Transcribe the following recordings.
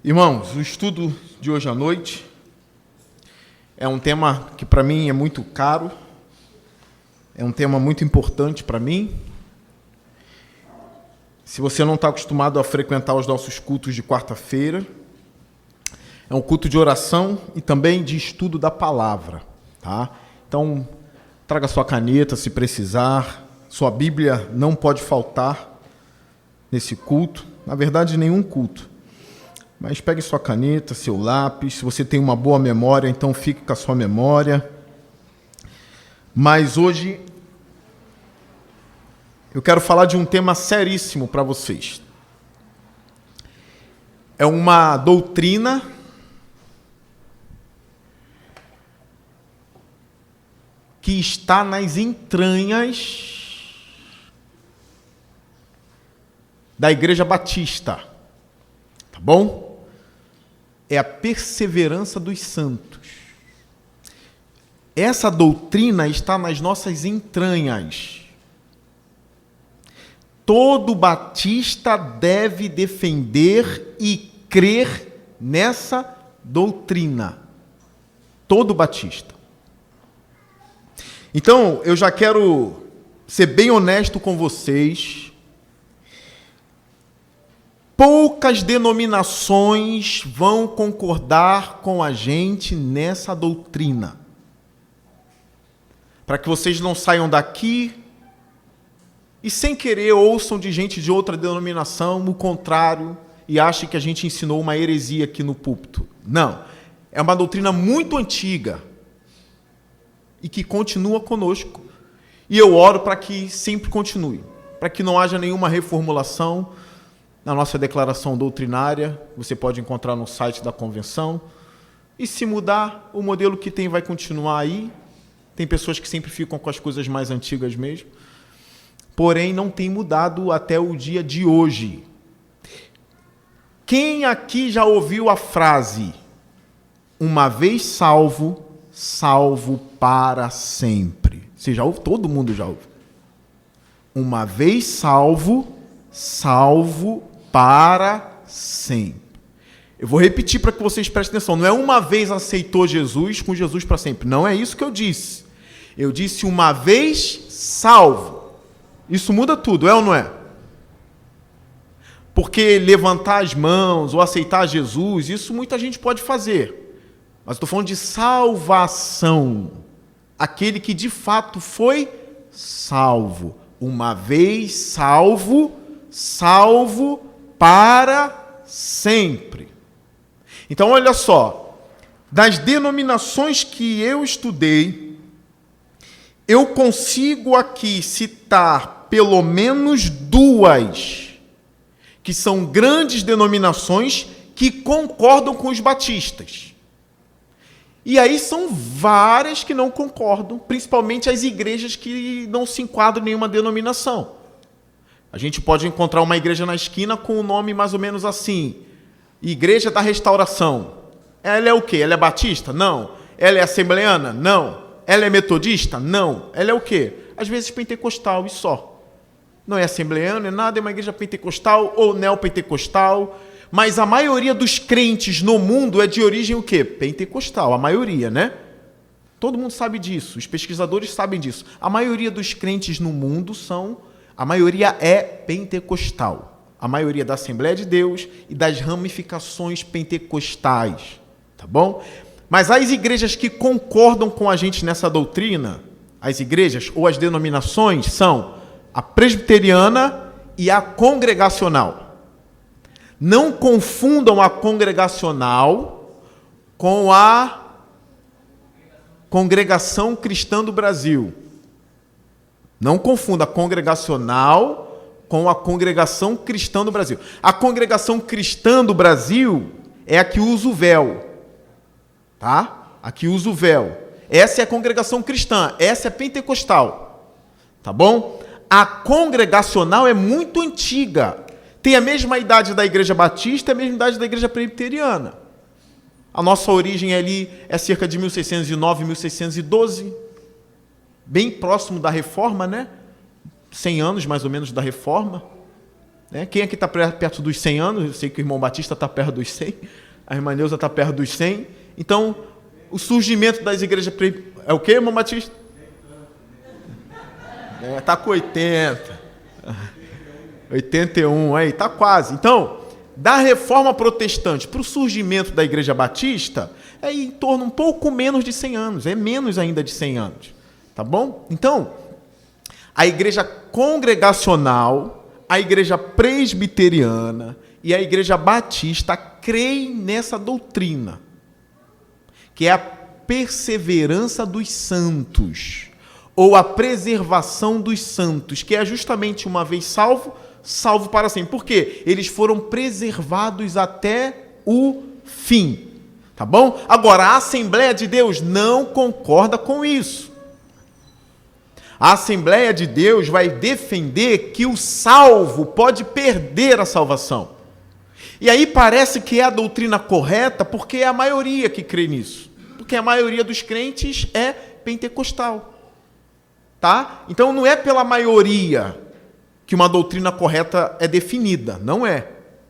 Irmãos, o estudo de hoje à noite é um tema que para mim é muito caro, é um tema muito importante para mim. Se você não está acostumado a frequentar os nossos cultos de quarta-feira, é um culto de oração e também de estudo da palavra, tá? Então, traga sua caneta se precisar, sua Bíblia não pode faltar nesse culto, na verdade, nenhum culto. Mas pegue sua caneta, seu lápis, se você tem uma boa memória, então fique com a sua memória. Mas hoje eu quero falar de um tema seríssimo para vocês. É uma doutrina que está nas entranhas da Igreja Batista, tá bom? É a perseverança dos santos. Essa doutrina está nas nossas entranhas. Todo batista deve defender e crer nessa doutrina. Todo batista. Então, eu já quero ser bem honesto com vocês. Poucas denominações vão concordar com a gente nessa doutrina. Para que vocês não saiam daqui e sem querer ouçam de gente de outra denominação o contrário e achem que a gente ensinou uma heresia aqui no púlpito. Não. É uma doutrina muito antiga e que continua conosco. E eu oro para que sempre continue, para que não haja nenhuma reformulação na nossa declaração doutrinária. Você pode encontrar no site da convenção. E se mudar, o modelo que tem vai continuar aí. Tem pessoas que sempre ficam com as coisas mais antigas mesmo. Porém, não tem mudado até o dia de hoje. Quem aqui já ouviu a frase: uma vez salvo, salvo para sempre? Você já ouve? Todo mundo já ouve. Uma vez salvo, salvo para sempre. Eu vou repetir para que vocês prestem atenção. Não é uma vez aceitou Jesus, com Jesus para sempre. Não é isso que eu disse. Eu disse uma vez salvo. Isso muda tudo, é ou não é? Porque levantar as mãos ou aceitar Jesus, isso muita gente pode fazer. Mas estou falando de salvação. Aquele que de fato foi salvo. Uma vez salvo, salvo para sempre. Então, olha só. Das denominações que eu estudei, eu consigo aqui citar pelo menos duas, que são grandes denominações que concordam com os batistas. E aí são várias que não concordam, principalmente as igrejas que não se enquadram em nenhuma denominação. A gente pode encontrar uma igreja na esquina com o nome mais ou menos assim: Igreja da Restauração. Ela é o quê? Ela é batista? Não. Ela é assembleana? Não. Ela é metodista? Não. Ela é o quê? Às vezes pentecostal e só. Não é assembleana, não é nada, é uma igreja pentecostal ou neopentecostal. Mas a maioria dos crentes no mundo é de origem o quê? Pentecostal, a maioria, né? Todo mundo sabe disso, os pesquisadores sabem disso. A maioria dos crentes no mundo a maioria é pentecostal. A maioria da Assembleia de Deus e das ramificações pentecostais, tá bom? Mas as igrejas que concordam com a gente nessa doutrina, as igrejas ou as denominações são a presbiteriana e a congregacional. Não confundam a congregacional com a Congregação Cristã do Brasil. Não confunda a congregacional com a Congregação Cristã do Brasil. A Congregação Cristã do Brasil é a que usa o véu. Tá? A que usa o véu. Essa é a congregação cristã. Essa é pentecostal. Tá bom? A congregacional é muito antiga. Tem a mesma idade da Igreja Batista e a mesma idade da Igreja Presbiteriana. A nossa origem ali é cerca de 1609, 1612, bem próximo da Reforma, né? 100 anos, mais ou menos, da Reforma. Né? Quem aqui está perto dos 100 anos? Eu sei que o irmão Batista está perto dos 100, a irmã Neuza está perto dos 100. Então, o surgimento das igrejas... É o quê, irmão Batista? Está com 80. 81, aí, está quase. Então, da Reforma Protestante para o surgimento da Igreja Batista, é em torno um pouco menos de 100 anos, é menos ainda de 100 anos. Tá bom? Então, a Igreja Congregacional, a Igreja Presbiteriana e a Igreja Batista creem nessa doutrina, que é a perseverança dos santos, ou a preservação dos santos, que é justamente uma vez salvo, salvo para sempre. Por quê? Eles foram preservados até o fim. Tá bom? Agora, a Assembleia de Deus não concorda com isso. A Assembleia de Deus vai defender que o salvo pode perder a salvação. E aí parece que é a doutrina correta, porque é a maioria que crê nisso. Porque a maioria dos crentes é pentecostal. Tá? Então não é pela maioria que uma doutrina correta é definida, não é.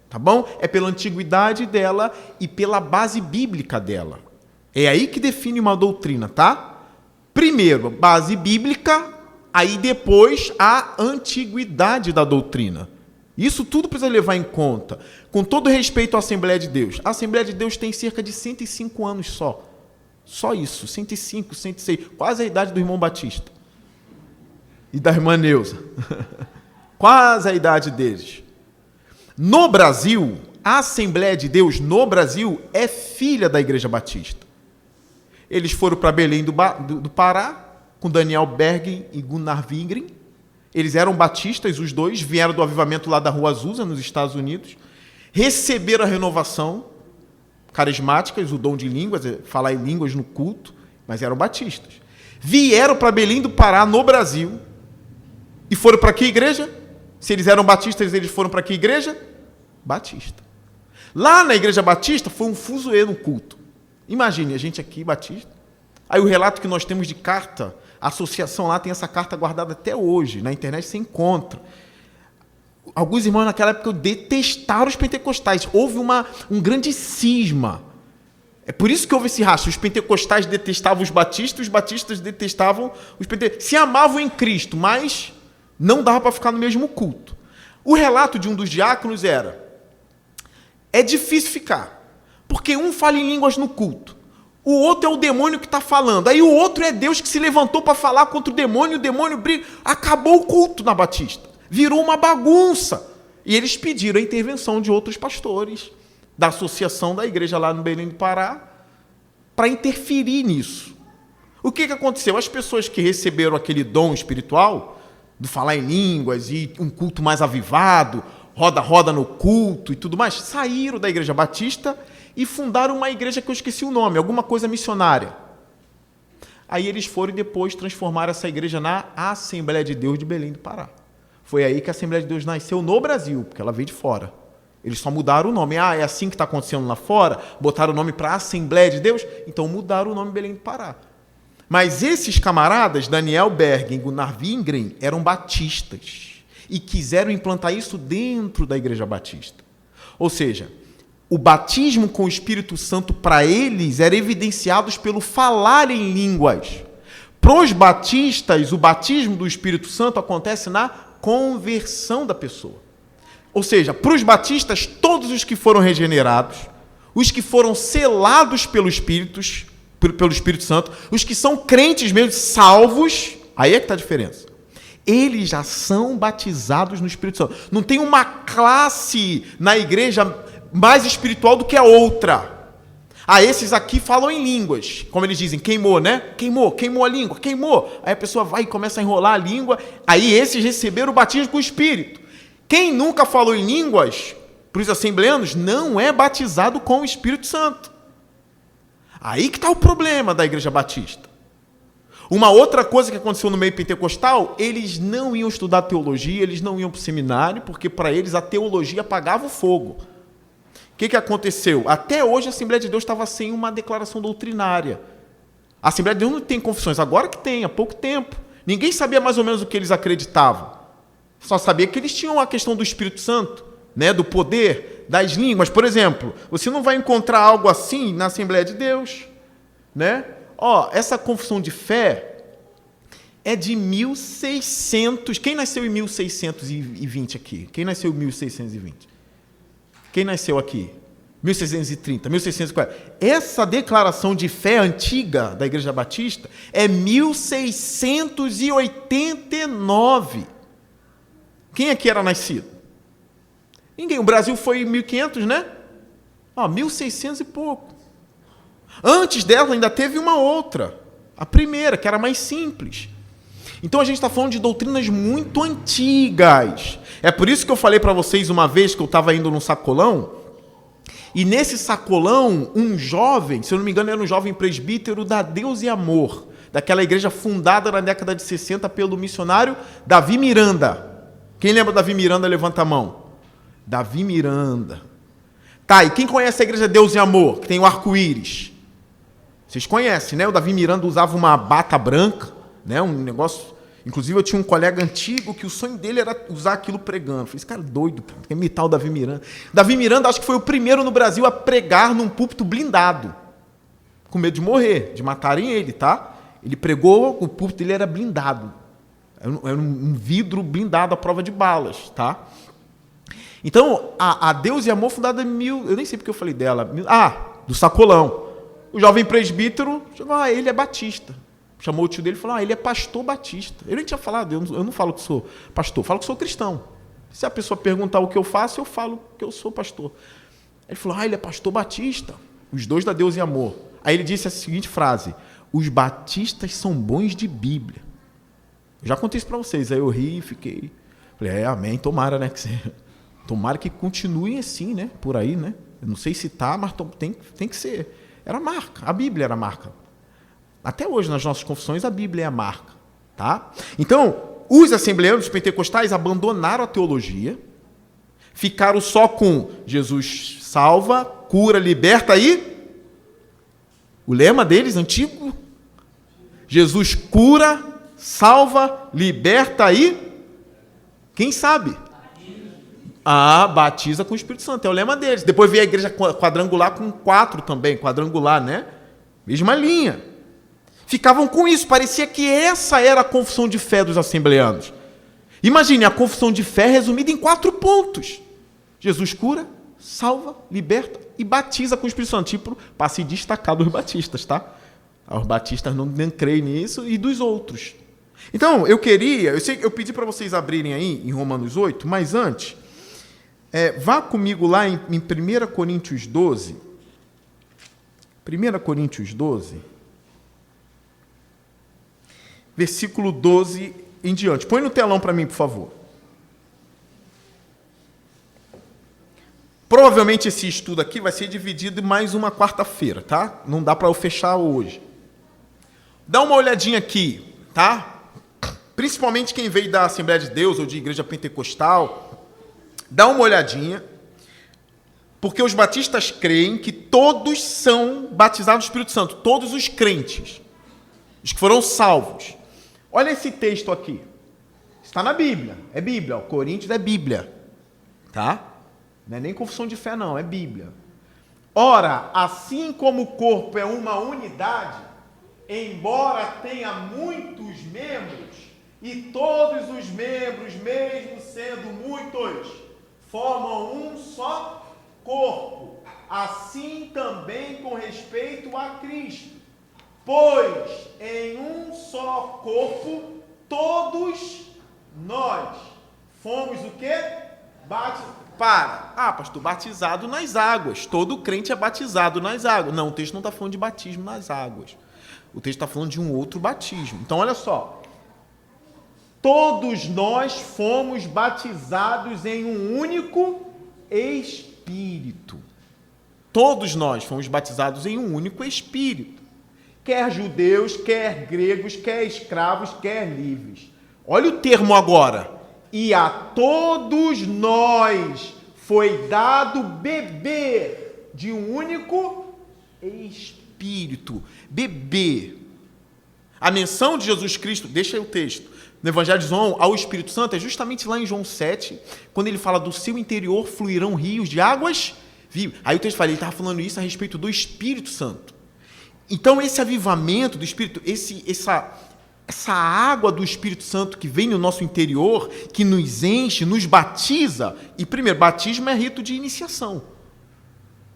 Tá bom? É pela antiguidade dela e pela base bíblica dela. É aí que define uma doutrina, tá? Primeiro, base bíblica, aí depois a antiguidade da doutrina. Isso tudo precisa levar em conta. Com todo respeito à Assembleia de Deus. A Assembleia de Deus tem cerca de 105 anos só. Só isso, 105, 106, quase a idade do irmão Batista. E da irmã Neuza. Quase a idade deles. No Brasil, a Assembleia de Deus no Brasil é filha da Igreja Batista. Eles foram para Belém do Pará, com Daniel Bergen e Gunnar Wingren. Eles eram batistas, os dois, vieram do avivamento lá da Rua Azusa, nos Estados Unidos. Receberam a renovação carismáticas, o dom de línguas, falar em línguas no culto, mas eram batistas. Vieram para Belém do Pará, no Brasil, e foram para que igreja? Se eles eram batistas, eles foram para que igreja? Batista. Lá na Igreja Batista foi um fuzuê no culto. Imagine, a gente aqui, batista. Aí o relato que nós temos de carta, a associação lá tem essa carta guardada até hoje, na internet você encontra. Alguns irmãos naquela época detestaram os pentecostais. Houve um grande cisma. É por isso que houve esse racha. Os pentecostais detestavam os batistas detestavam os pentecostais. Se amavam em Cristo, mas não dava para ficar no mesmo culto. O relato de um dos diáconos era: é difícil ficar, porque um fala em línguas no culto, o outro é o demônio que está falando, aí o outro é Deus que se levantou para falar contra o demônio briga. Acabou o culto na Batista, virou uma bagunça. E eles pediram a intervenção de outros pastores, da associação da igreja lá no Belém do Pará, para interferir nisso. O que aconteceu? As pessoas que receberam aquele dom espiritual, do falar em línguas e um culto mais avivado, roda no culto e tudo mais, saíram da Igreja Batista e fundaram uma igreja que eu esqueci o nome, alguma coisa missionária. Aí eles foram e depois transformaram essa igreja na Assembleia de Deus de Belém do Pará. Foi aí que a Assembleia de Deus nasceu no Brasil, porque ela veio de fora. Eles só mudaram o nome. É assim que está acontecendo lá fora? Botaram o nome para Assembleia de Deus? Então mudaram o nome Belém do Pará. Mas esses camaradas, Daniel Bergen e Gunnar Wingren, eram batistas e quiseram implantar isso dentro da Igreja Batista. Ou seja, o batismo com o Espírito Santo para eles era evidenciado pelo falar em línguas. Para os batistas, o batismo do Espírito Santo acontece na conversão da pessoa. Ou seja, para os batistas, todos os que foram regenerados, os que foram selados pelo Espírito Santo, os que são crentes mesmo, salvos, aí é que está a diferença. Eles já são batizados no Espírito Santo. Não tem uma classe na igreja mais espiritual do que a outra. Esses aqui falam em línguas, como eles dizem, queimou, né? Queimou a língua, queimou. Aí a pessoa vai e começa a enrolar a língua, aí esses receberam o batismo com o Espírito. Quem nunca falou em línguas, para os assembleanos, não é batizado com o Espírito Santo. Aí que está o problema da Igreja Batista. Uma outra coisa que aconteceu no meio pentecostal, eles não iam estudar teologia, eles não iam para o seminário, porque para eles a teologia apagava o fogo. O que aconteceu? Até hoje a Assembleia de Deus estava sem uma declaração doutrinária. A Assembleia de Deus não tem confissões, agora que tem, há pouco tempo. Ninguém sabia mais ou menos o que eles acreditavam. Só sabia que eles tinham a questão do Espírito Santo, né, do poder, das línguas. Por exemplo, você não vai encontrar algo assim na Assembleia de Deus. Né? Essa confissão de fé é de 1600. Quem nasceu em 1620 aqui? Quem nasceu em 1620? Quem nasceu aqui? 1630, 1640. Essa declaração de fé antiga da Igreja Batista é 1689. Quem aqui era nascido? Ninguém. O Brasil foi em 1500, né? 1600 e pouco. Antes dela ainda teve uma outra. A primeira, que era mais simples. Então a gente está falando de doutrinas muito antigas. É por isso que eu falei para vocês uma vez que eu estava indo num sacolão, e nesse sacolão, um jovem, se eu não me engano, era um jovem presbítero da Deus e Amor, daquela igreja fundada na década de 60 pelo missionário Davi Miranda. Quem lembra Davi Miranda, levanta a mão. Davi Miranda. Tá, e quem conhece a igreja Deus e Amor, que tem o arco-íris? Vocês conhecem, né? O Davi Miranda usava uma bata branca, né? Um negócio... Inclusive, eu tinha um colega antigo que o sonho dele era usar aquilo pregando. Eu falei, esse cara é doido, quer imitar o Davi Miranda. Davi Miranda, acho que foi o primeiro no Brasil a pregar num púlpito blindado. Com medo de morrer, de matarem ele, tá? Ele pregou, o púlpito dele era blindado. Era um vidro blindado à prova de balas, tá? Então, a Deus e Amor, fundada em eu nem sei porque eu falei dela. Do sacolão. O jovem presbítero chegou, ele é batista. Chamou o tio dele e falou, ele é pastor batista. Eu nem tinha falado, eu não falo que sou pastor, falo que sou cristão. Se a pessoa perguntar o que eu faço, eu falo que eu sou pastor. Ele falou, ele é pastor batista. Os dois da Deus e Amor. Aí ele disse a seguinte frase, os batistas são bons de Bíblia. Eu já contei isso para vocês, aí eu ri e fiquei... Falei, amém, tomara, né? Tomara que continuem assim, né? Por aí, né? Eu não sei se tá, mas tem que ser. Era marca, a Bíblia era marca. Até hoje, nas nossas confissões, a Bíblia é a marca. Tá? Então, os assembleanos pentecostais abandonaram a teologia, ficaram só com Jesus salva, cura, liberta e... O lema deles, antigo, Jesus cura, salva, liberta e... Quem sabe? Batiza com o Espírito Santo, é o lema deles. Depois veio a igreja quadrangular com 4 também, quadrangular, né? Mesma linha. Ficavam com isso, parecia que essa era a confissão de fé dos assembleanos. Imagine, a confissão de fé resumida em 4 pontos. Jesus cura, salva, liberta e batiza com o Espírito Santo. Tipo, para se destacar dos batistas, tá? Os batistas não creem nisso e dos outros. Então, eu pedi para vocês abrirem aí em Romanos 8, mas antes, vá comigo lá em 1 Coríntios 12. 1 Coríntios 12. Versículo 12 em diante. Põe no telão para mim, por favor. Provavelmente esse estudo aqui vai ser dividido em mais uma quarta-feira, tá? Não dá para eu fechar hoje. Dá uma olhadinha aqui, tá? Principalmente quem veio da Assembleia de Deus ou de Igreja Pentecostal, dá uma olhadinha, porque os batistas creem que todos são batizados no Espírito Santo, todos os crentes, os que foram salvos. Olha esse texto aqui. Está na Bíblia. É Bíblia. Coríntios é Bíblia. Tá? Não é nem confissão de fé, não. É Bíblia. Ora, assim como o corpo é uma unidade, embora tenha muitos membros, e todos os membros, mesmo sendo muitos, formam um só corpo. Assim também com respeito a Cristo. Pois em um só corpo, todos nós fomos o quê? Pastor, batizado nas águas. Todo crente é batizado nas águas. Não, o texto não está falando de batismo nas águas. O texto está falando de um outro batismo. Então, olha só. Todos nós fomos batizados em um único Espírito. Todos nós fomos batizados em um único Espírito. Quer judeus, quer gregos, quer escravos, quer livres. Olha o termo agora. E a todos nós foi dado beber de um único Espírito. Beber. A menção de Jesus Cristo, deixa aí o texto, no Evangelho de João ao Espírito Santo, é justamente lá em João 7, quando ele fala do seu interior fluirão rios de águas vivas. Aí o texto fala, ele estava falando isso a respeito do Espírito Santo. Então esse avivamento do Espírito, essa água do Espírito Santo que vem no nosso interior, que nos enche, nos batiza, e primeiro, batismo é rito de iniciação.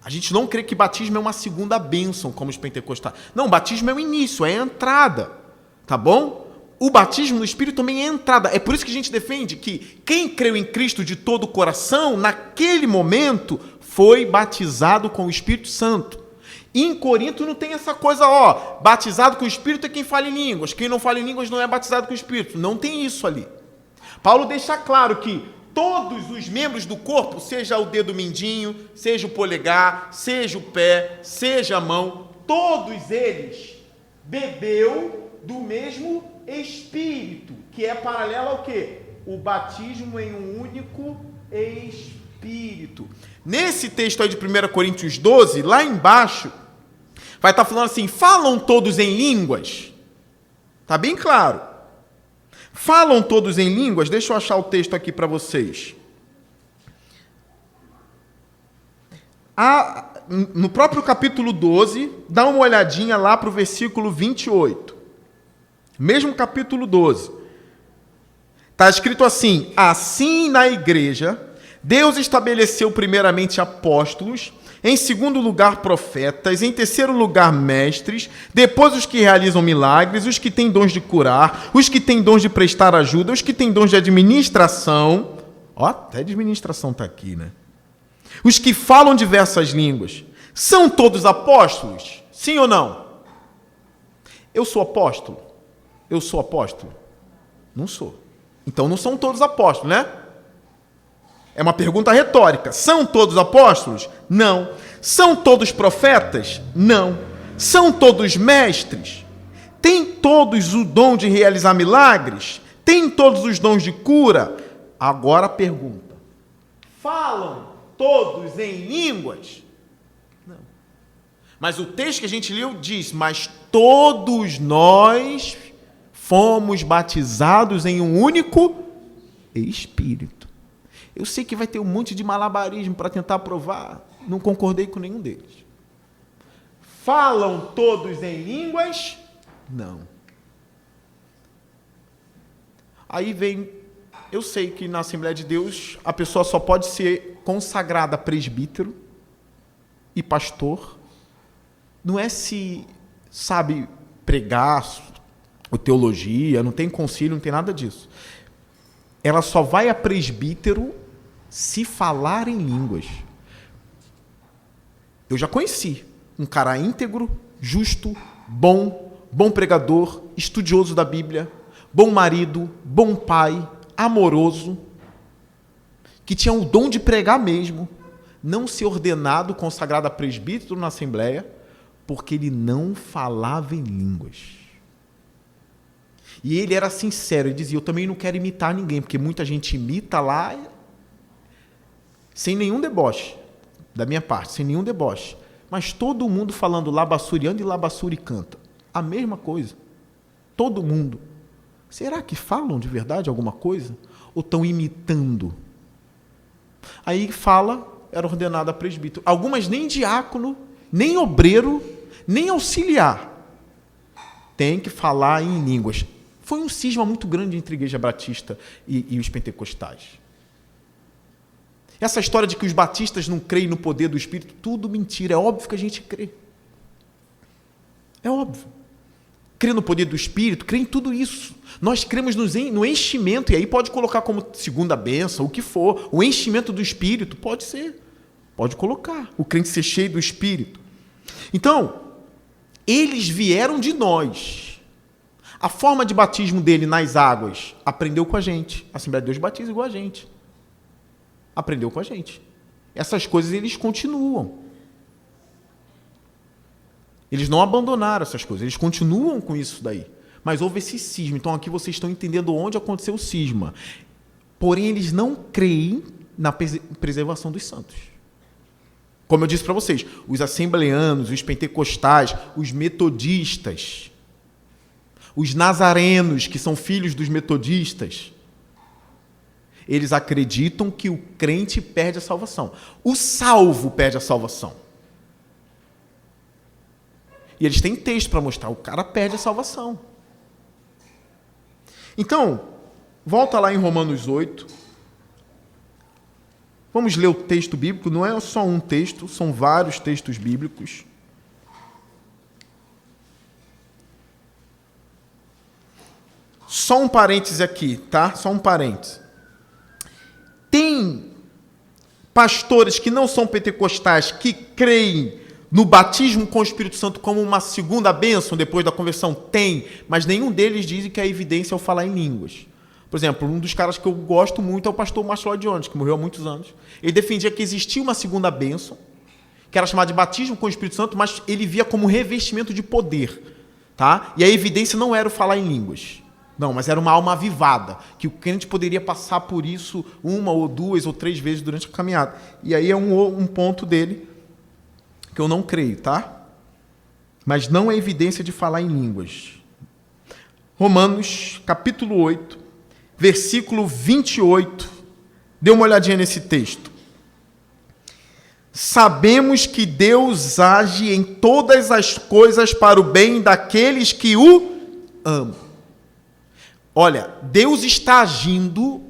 A gente não crê que batismo é uma segunda bênção, como os pentecostais. Não, batismo é o início, é a entrada, tá bom? O batismo no Espírito também é entrada. É por isso que a gente defende que quem creu em Cristo de todo o coração, naquele momento, foi batizado com o Espírito Santo. E em Corinto não tem essa coisa, batizado com o Espírito é quem fala em línguas. Quem não fala em línguas não é batizado com o Espírito. Não tem isso ali. Paulo deixa claro que todos os membros do corpo, seja o dedo mindinho, seja o polegar, seja o pé, seja a mão, todos eles bebeu do mesmo Espírito, que é paralelo ao quê? O batismo em um único Espírito. Nesse texto aí de 1 Coríntios 12, lá embaixo, vai estar falando assim, falam todos em línguas? Está bem claro. Falam todos em línguas? Deixa eu achar o texto aqui para vocês. No próprio capítulo 12, dá uma olhadinha lá para o versículo 28. Mesmo capítulo 12. Está escrito assim, assim na igreja, Deus estabeleceu primeiramente apóstolos, em segundo lugar profetas, em terceiro lugar mestres, depois os que realizam milagres, os que têm dons de curar, os que têm dons de prestar ajuda, os que têm dons de administração. Até administração está aqui, né? Os que falam diversas línguas. São todos apóstolos? Sim ou não? Eu sou apóstolo? Eu sou apóstolo? Não sou. Então não são todos apóstolos, né? É uma pergunta retórica. São todos apóstolos? Não. São todos profetas? Não. São todos mestres? Têm todos o dom de realizar milagres? Têm todos os dons de cura? Agora a pergunta. Falam todos em línguas? Não. Mas o texto que a gente leu diz, mas todos nós fomos batizados em um único Espírito. Eu sei que vai ter um monte de malabarismo para tentar provar. Não concordei com nenhum deles. Falam todos em línguas? Não. Aí vem... Eu sei que na Assembleia de Deus a pessoa só pode ser consagrada presbítero e pastor. Não é se sabe pregar ou teologia, não tem concílio, não tem nada disso. Ela só vai a presbítero se falar em línguas. Eu já conheci um cara íntegro, justo, bom pregador, estudioso da Bíblia, bom marido, bom pai, amoroso, que tinha o dom de pregar mesmo, não ser ordenado, consagrado a presbítero na Assembleia, porque ele não falava em línguas. E ele era sincero, ele dizia, eu também não quero imitar ninguém, porque muita gente imita lá, sem nenhum deboche, da minha parte, sem nenhum deboche. Mas todo mundo falando labassuriano e labassuri-canta. A mesma coisa. Todo mundo. Será que falam de verdade alguma coisa? Ou estão imitando? Aí fala, era ordenado a presbítero. Algumas nem diácono, nem obreiro, nem auxiliar. Tem que falar em línguas. Foi um cisma muito grande entre a Igreja Batista e os pentecostais. Essa história de que os batistas não creem no poder do Espírito, tudo mentira. É óbvio que a gente crê. É óbvio. Crê no poder do Espírito, crê em tudo isso. Nós cremos no enchimento, e aí pode colocar como segunda bênção, o que for. O enchimento do Espírito, pode ser. Pode colocar. O crente ser cheio do Espírito. Então, eles vieram de nós. A forma de batismo dele nas águas, aprendeu com a gente. A Assembleia de Deus batiza igual a gente. Aprendeu com a gente. Essas coisas eles continuam. Eles não abandonaram essas coisas, eles continuam com isso daí. Mas houve esse cisma. Então aqui vocês estão entendendo onde aconteceu o cisma. Porém, eles não creem na preservação dos santos. Como eu disse para vocês, os assembleanos, os pentecostais, os metodistas, os nazarenos, que são filhos dos metodistas, eles acreditam que o crente perde a salvação. O salvo perde a salvação. E eles têm texto para mostrar, o cara perde a salvação. Então, volta lá em Romanos 8. Vamos ler o texto bíblico, não é só um texto, são vários textos bíblicos. Só um parêntese aqui, tá? Só um parêntese. Tem pastores que não são pentecostais que creem no batismo com o Espírito Santo como uma segunda bênção depois da conversão? Tem, mas nenhum deles diz que a evidência é o falar em línguas. Por exemplo, um dos caras que eu gosto muito é o pastor Márcio Lloyd Jones, que morreu há muitos anos. Ele defendia que existia uma segunda bênção, que era chamada de batismo com o Espírito Santo, mas ele via como revestimento de poder. Tá? E a evidência não era o falar em línguas. Não, mas era uma alma avivada, que o crente poderia passar por isso 1 ou 2 ou 3 vezes durante a caminhada. E aí é um ponto dele que eu não creio, tá? Mas não é evidência de falar em línguas. Romanos, capítulo 8, versículo 28. Dê uma olhadinha nesse texto. Sabemos que Deus age em todas as coisas para o bem daqueles que o amam. Olha, Deus está agindo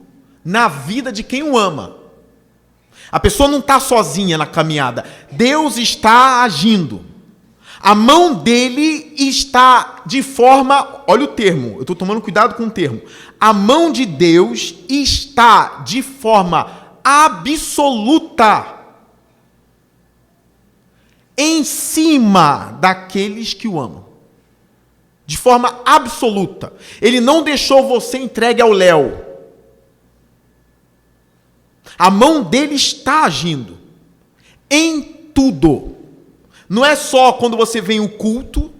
na vida de quem o ama. A pessoa não está sozinha na caminhada. Deus está agindo. A mão dele está de forma... Olha o termo, eu estou tomando cuidado com o termo. A mão de Deus está de forma absoluta em cima daqueles que o amam. De forma absoluta. Ele não deixou você entregue ao léu. A mão dele está agindo em tudo. Não é só quando você vem o culto,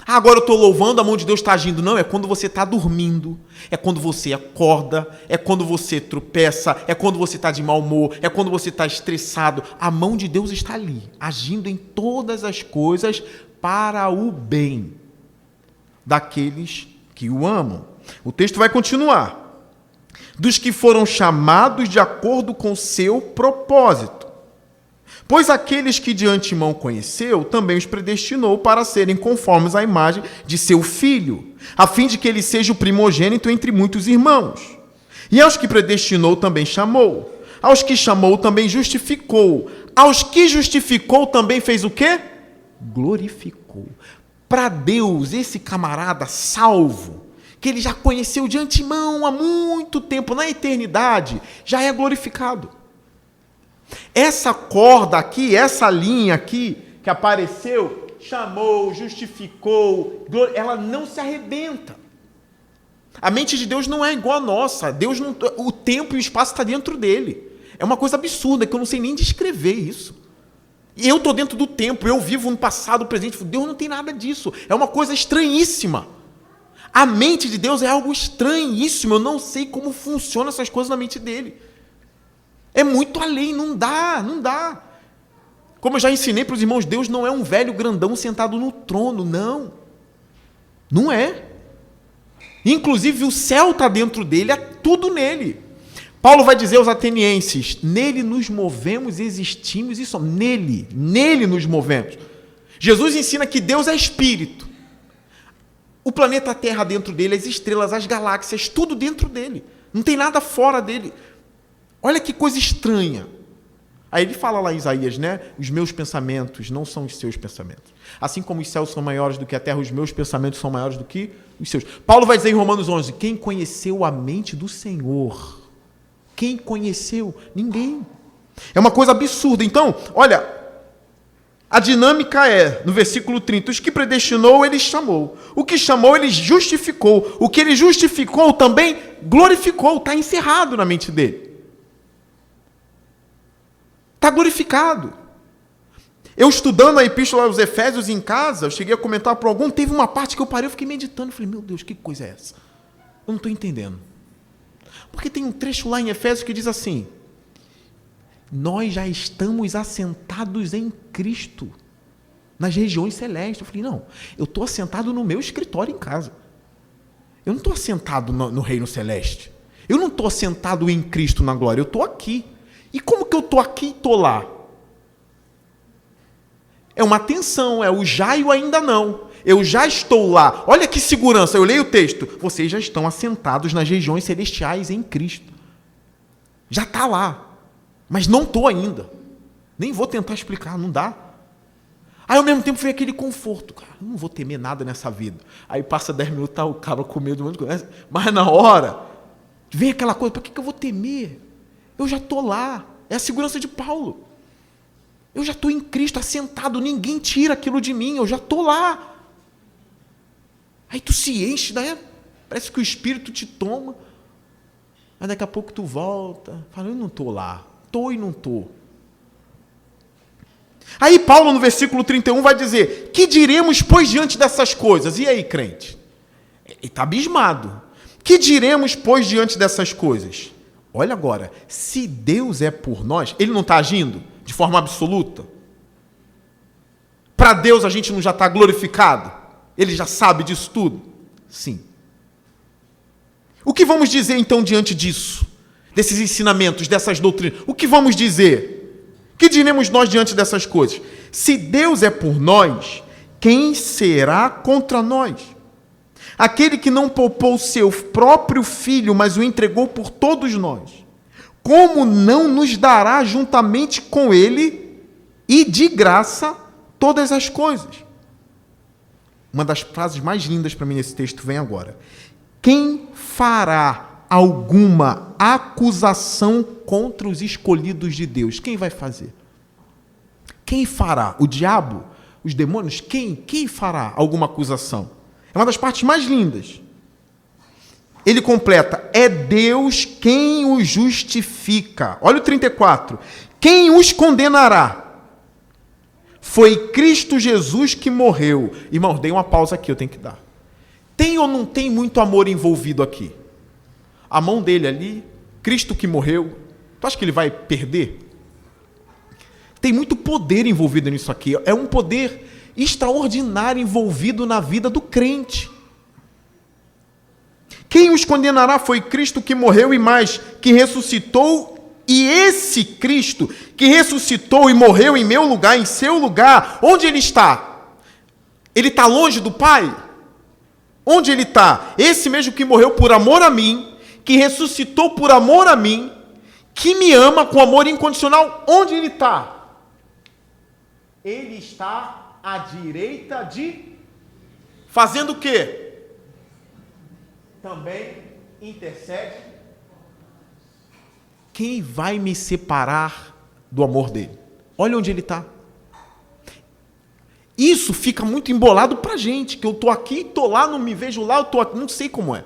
agora eu estou louvando, a mão de Deus está agindo. Não, é quando você está dormindo, é quando você acorda, é quando você tropeça, é quando você está de mau humor, é quando você está estressado. A mão de Deus está ali, agindo em todas as coisas para o bem daqueles que o amam. O texto vai continuar. Dos que foram chamados de acordo com seu propósito. Pois aqueles que de antemão conheceu, também os predestinou para serem conformes à imagem de seu Filho, a fim de que ele seja o primogênito entre muitos irmãos. E aos que predestinou, também chamou. Aos que chamou, também justificou. Aos que justificou, também fez o quê? Glorificou. Para Deus, esse camarada salvo, que ele já conheceu de antemão há muito tempo, na eternidade, já é glorificado. Essa corda aqui, essa linha aqui, que apareceu, chamou, justificou, ela não se arrebenta. A mente de Deus não é igual à nossa. Deus não, o tempo e o espaço está dentro dele. É uma coisa absurda, que eu não sei nem descrever isso. Eu estou dentro do tempo, eu vivo no passado, no presente. Deus não tem nada disso. É uma coisa estranhíssima. A mente de Deus é algo estranhíssimo. Eu não sei como funcionam essas coisas na mente dele. É muito além, não dá. Como eu já ensinei para os irmãos, Deus não é um velho grandão sentado no trono, não. Não é. Inclusive o céu está dentro dele, é tudo nele. Paulo vai dizer aos atenienses, nele nos movemos, existimos e somos. Nele nos movemos. Jesus ensina que Deus é espírito. O planeta Terra dentro dele, as estrelas, as galáxias, tudo dentro dele. Não tem nada fora dele. Olha que coisa estranha. Aí ele fala lá em Isaías, né? Os meus pensamentos não são os seus pensamentos. Assim como os céus são maiores do que a terra, os meus pensamentos são maiores do que os seus. Paulo vai dizer em Romanos 11, quem conheceu a mente do Senhor? Quem conheceu? Ninguém. É uma coisa absurda. Então, olha, a dinâmica é, no versículo 30, os que predestinou, ele chamou. O que chamou, ele justificou. O que ele justificou também glorificou. Está encerrado na mente dele. Está glorificado. Eu estudando a epístola aos Efésios em casa, eu cheguei a comentar para algum, teve uma parte que eu parei, eu fiquei meditando, falei, meu Deus, que coisa é essa? Eu não estou entendendo. Porque tem um trecho lá em Efésios que diz assim, Nós já estamos assentados em Cristo, nas regiões celestes. Eu falei, não, eu estou assentado no meu escritório em casa. Eu não estou assentado no reino celeste. Eu não estou assentado em Cristo na glória, eu estou aqui. E como que eu estou aqui e estou lá? É uma tensão, é o já e o ainda não. Eu já estou lá. Olha que segurança, eu leio o texto. Vocês já estão assentados nas regiões celestiais em Cristo. Já está lá. Mas não estou ainda. Nem vou tentar explicar, não dá. Aí ao mesmo tempo veio aquele conforto. Cara, eu não vou temer nada nessa vida. Aí passa 10 minutos, tá o cara com medo, mas na hora, vem aquela coisa, para que eu vou temer? Eu já estou lá. É a segurança de Paulo. Eu já estou em Cristo, assentado, ninguém tira aquilo de mim, eu já estou lá. Aí tu se enche, né? Parece que o Espírito te toma. Mas daqui a pouco tu volta, fala, eu não estou lá. Estou e não estou. Aí Paulo, no versículo 31, vai dizer, que diremos, pois, diante dessas coisas? E aí, crente? Ele está abismado. Que diremos, pois, diante dessas coisas? Olha agora, se Deus é por nós, ele não está agindo de forma absoluta? Para Deus a gente não já está glorificado? Ele já sabe disso tudo? Sim. O que vamos dizer então diante disso? Desses ensinamentos, dessas doutrinas? O que vamos dizer? Que diremos nós diante dessas coisas? Se Deus é por nós, quem será contra nós? Aquele que não poupou seu próprio filho, mas o entregou por todos nós, como não nos dará juntamente com ele e de graça todas as coisas? Uma das frases mais lindas para mim nesse texto vem agora. Quem fará alguma acusação contra os escolhidos de Deus? Quem vai fazer? Quem fará? O diabo? Os demônios? Quem fará alguma acusação? É uma das partes mais lindas. Ele completa, é Deus quem os justifica. Olha o 34. Quem os condenará? Foi Cristo Jesus que morreu. Irmão, dei uma pausa aqui, eu tenho que dar. Tem ou não tem muito amor envolvido aqui? A mão dele ali, Cristo que morreu, tu acha que ele vai perder? Tem muito poder envolvido nisso aqui. É um poder extraordinário envolvido na vida do crente. Quem os condenará foi Cristo que morreu e mais, que ressuscitou. E esse Cristo que ressuscitou e morreu em meu lugar, em seu lugar, onde ele está? Ele está longe do Pai? Onde ele está? Esse mesmo que morreu por amor a mim, que ressuscitou por amor a mim, que me ama com amor incondicional, onde ele está? Ele está à direita de... Fazendo o quê? Também intercede. Quem vai me separar do amor dele? Olha onde ele está. Isso fica muito embolado para a gente, que eu estou aqui, estou lá, não me vejo lá, eu estou aqui, não sei como é.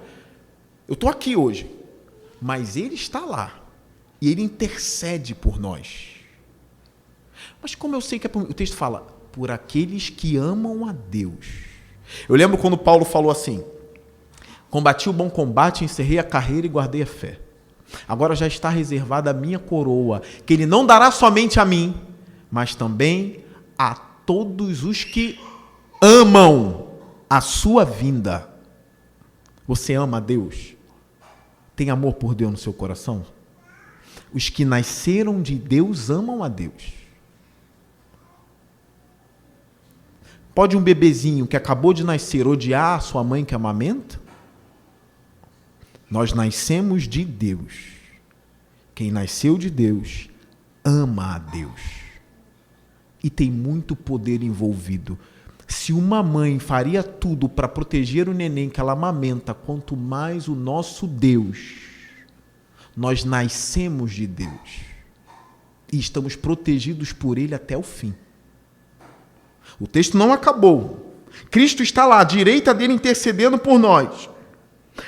Eu estou aqui hoje, mas ele está lá, e ele intercede por nós. Mas como eu sei que o texto fala, por aqueles que amam a Deus. Eu lembro quando Paulo falou assim, combati o bom combate, encerrei a carreira e guardei a fé. Agora já está reservada a minha coroa, que ele não dará somente a mim, mas também a todos os que amam a sua vinda. Você ama a Deus? Tem amor por Deus no seu coração? Os que nasceram de Deus amam a Deus. Pode um bebezinho que acabou de nascer odiar a sua mãe que amamenta? Nós nascemos de Deus. Quem nasceu de Deus ama a Deus. E tem muito poder envolvido. Se uma mãe faria tudo para proteger o neném que ela amamenta, quanto mais o nosso Deus. Nós nascemos de Deus. E estamos protegidos por Ele até o fim. O texto não acabou. Cristo está lá, à direita dele, intercedendo por nós.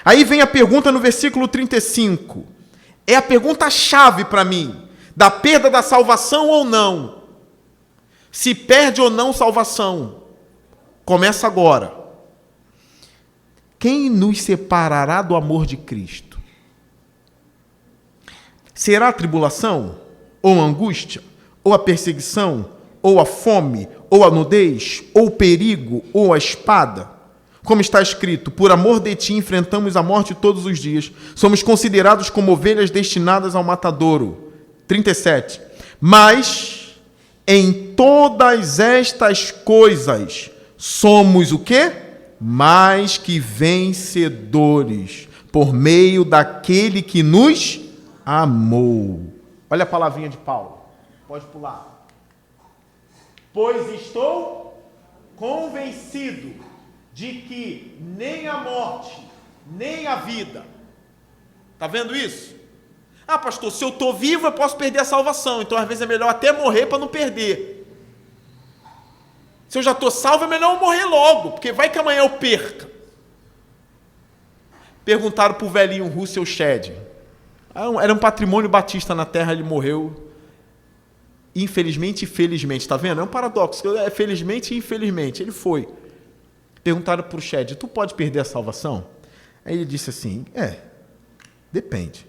Aí vem a pergunta no versículo 35. É a pergunta-chave para mim. Da perda da salvação ou não? Se perde ou não salvação? Começa agora. Quem nos separará do amor de Cristo? Será a tribulação? ou a angústia, ou a perseguição, ou a fome, ou a nudez, ou o perigo, ou a espada? Como está escrito, por amor de ti enfrentamos a morte todos os dias. Somos considerados como ovelhas destinadas ao matadouro. 37. Mas em todas estas coisas somos o quê? Mais que vencedores, por meio daquele que nos amou. Olha a palavrinha de Paulo. Pode pular. Pois estou convencido de que nem a morte, nem a vida. Está vendo isso? Ah, pastor, se eu estou vivo, eu posso perder a salvação. Então, às vezes, é melhor até morrer para não perder. Se eu já estou salvo, é melhor eu morrer logo, porque vai que amanhã eu perca. Perguntaram para o velhinho Russell Shedd. Era um patrimônio batista na terra, ele morreu. Infelizmente e felizmente, está vendo? É um paradoxo. É felizmente e infelizmente. Ele foi. Perguntaram para o Shedd, tu pode perder a salvação? Aí ele disse assim, depende.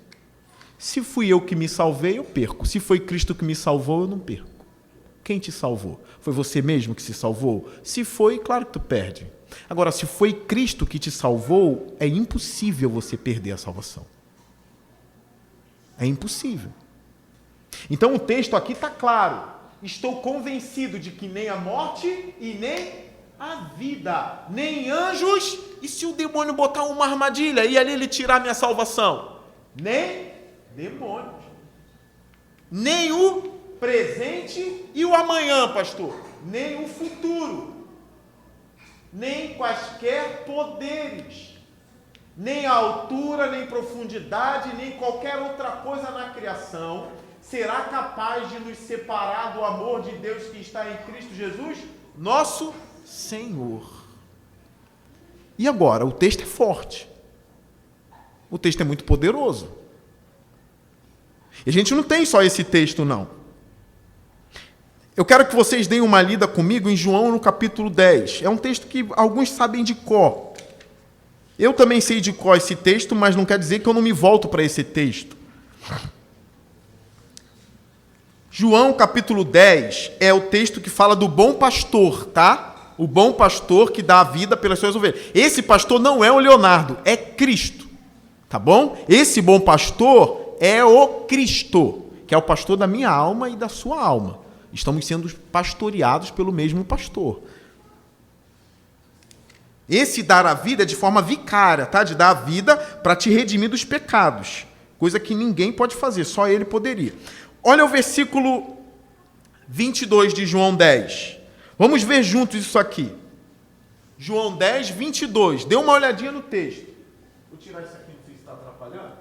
Se fui eu que me salvei, eu perco. Se foi Cristo que me salvou, eu não perco. Quem te salvou? Foi você mesmo que se salvou? Se foi, claro que tu perde. Agora, se foi Cristo que te salvou, é impossível você perder a salvação. É impossível. Então o texto aqui está claro. Estou convencido de que nem a morte e nem a vida, nem anjos, e se o demônio botar uma armadilha e ali ele tirar minha salvação? Nem demônios, nem o presente e o amanhã, pastor, nem o futuro, nem quaisquer poderes, nem a altura, nem profundidade, nem qualquer outra coisa na criação será capaz de nos separar do amor de Deus que está em Cristo Jesus, nosso Senhor. E agora, o texto é forte. O texto é muito poderoso. E a gente não tem só esse texto, não. Eu quero que vocês deem uma lida comigo em João, no capítulo 10. É um texto que alguns sabem de cor. Eu também sei de cor esse texto, mas não quer dizer que eu não me volto para esse texto. João, capítulo 10, é o texto que fala do bom pastor, tá? O bom pastor que dá a vida pelas suas ovelhas. Esse pastor não é o Leonardo, é Cristo, tá bom? Esse bom pastor é o Cristo, que é o pastor da minha alma e da sua alma. Estamos sendo pastoreados pelo mesmo pastor. Esse dar a vida é de forma vicária, tá? De dar a vida para te redimir dos pecados. Coisa que ninguém pode fazer, só ele poderia. Olha o versículo 22 de João 10. Vamos ver juntos isso aqui. João 10, 22. Dê uma olhadinha no texto. Vou tirar isso aqui, não sei se está atrapalhando.